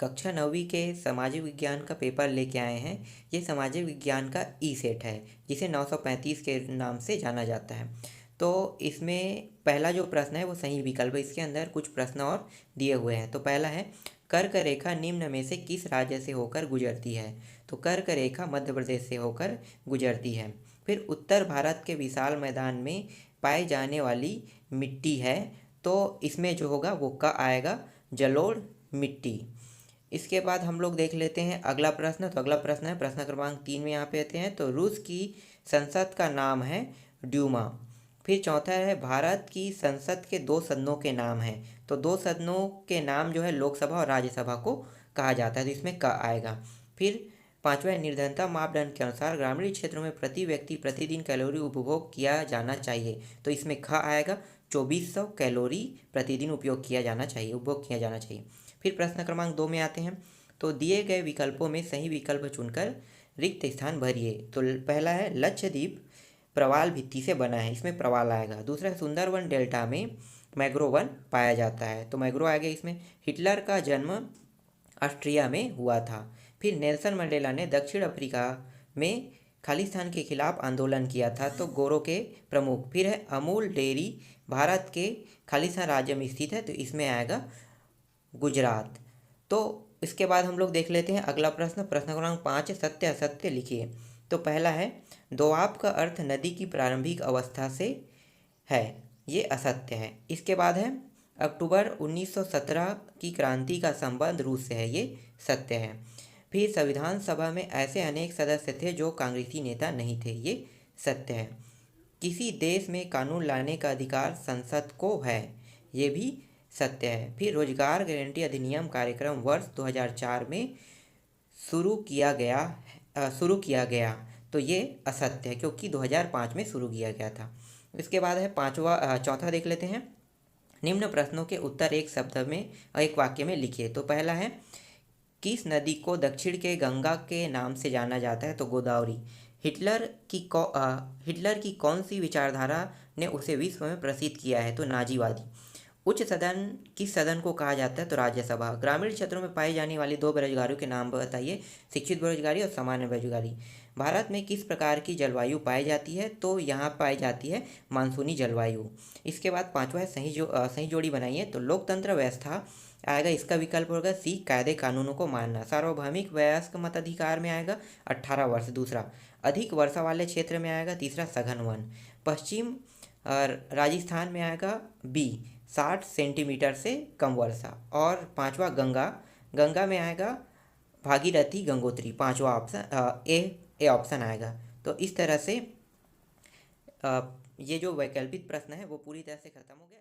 कक्षा 9वीं के सामाजिक विज्ञान का पेपर लेके आए हैं। ये सामाजिक विज्ञान का ई सेट है, जिसे 935 के नाम से जाना जाता है। तो इसमें पहला जो प्रश्न है वो सही विकल्प है। इसके अंदर कुछ प्रश्न और दिए हुए हैं। तो पहला है, कर्क रेखा निम्न में से किस राज्य से होकर गुजरती है? तो कर्क रेखा मध्य प्रदेश से होकर गुजरती है। फिर उत्तर भारत के विशाल मैदान में पाई जाने वाली मिट्टी है, तो इसमें जो होगा वो क आएगा, जलोढ़ मिट्टी। इसके बाद हम लोग देख लेते हैं अगला प्रश्न। तो अगला प्रश्न है प्रश्न क्रमांक 3 में यहाँ पे आते हैं। तो रूस की संसद का नाम है ड्यूमा। फिर चौथा है, भारत की संसद के दो सदनों के नाम हैं। तो दो सदनों के नाम जो है लोकसभा और राज्यसभा को कहा जाता है, तो इसमें क आएगा। फिर पांचवा, निर्धनता मापदंड के अनुसार ग्रामीण क्षेत्रों में प्रति व्यक्ति प्रतिदिन कैलोरी उपभोग किया जाना चाहिए, तो इसमें ख आएगा। 2400 कैलोरी प्रतिदिन उपभोग किया जाना चाहिए। फिर प्रश्न क्रमांक 2 में आते हैं। तो दिए गए विकल्पों में सही विकल्प चुनकर रिक्त स्थान भरिए। तो पहला है, लक्षद्वीप प्रवाल भित्ति से बना है, इसमें प्रवाल आएगा। दूसरा है, सुंदरवन डेल्टा में मैग्रोव वन पाया जाता है, तो मैग्रो आ गया इसमें। हिटलर का जन्म ऑस्ट्रिया में हुआ था। फिर नेल्सन मंडेला ने दक्षिण अफ्रीका में खालिस्तान के खिलाफ आंदोलन किया था, तो गोरों के प्रमुख। फिर है, अमूल डेयरी भारत के खालिस्तान राज्य में स्थित है, तो इसमें आएगा गुजरात। तो इसके बाद हम लोग देख लेते हैं अगला प्रश्न। प्रश्न क्रमांक 5, सत्य असत्य लिखिए। तो पहला है, दोआब का अर्थ नदी की प्रारंभिक अवस्था से है, ये असत्य है। इसके बाद है, अक्टूबर 1917 की क्रांति का संबंध रूस से है, ये सत्य है। फिर संविधान सभा में ऐसे अनेक सदस्य थे जो कांग्रेसी नेता नहीं थे, ये सत्य है। किसी देश में कानून लाने का अधिकार संसद को है, ये भी सत्य है। फिर रोजगार गारंटी अधिनियम कार्यक्रम वर्ष 2004 में शुरू किया गया, तो ये असत्य है, क्योंकि 2005 में शुरू किया गया था। इसके बाद है चौथा देख लेते हैं। निम्न प्रश्नों के उत्तर एक शब्द में एक वाक्य में लिखिए। तो पहला है, किस नदी को दक्षिण के गंगा के नाम से जाना जाता है? तो गोदावरी। हिटलर की कौन सी विचारधारा ने उसे विश्व में प्रसिद्ध किया है? तो नाजीवादी। उच्च सदन किस सदन को कहा जाता है? तो राज्यसभा। ग्रामीण क्षेत्रों में पाई जाने वाली दो बेरोजगारियों के नाम बताइए। शिक्षित बेरोजगारी और सामान्य बेरोजगारी। भारत में किस प्रकार की जलवायु पाई जाती है? तो यहाँ पाई जाती है मानसूनी जलवायु। इसके बाद पांचवा है, सही जोड़ी बनाइए। तो लोकतंत्र व्यवस्था आएगा, इसका विकल्प होगा सी, कायदे कानूनों को मानना। सार्वभौमिक वयस्क मताधिकार में आएगा 18 वर्ष। दूसरा, अधिक वर्षा वाले क्षेत्र में आएगा तीसरा, सघन वन। पश्चिम राजस्थान में आएगा बी, 60 सेंटीमीटर से कम वर्षा। और पांचवा, गंगा में आएगा भागीरथी गंगोत्री। पांचवा ऑप्शन ए ऑप्शन आएगा। तो इस तरह से ये जो वैकल्पिक प्रश्न है वो पूरी तरह से खत्म हो गया।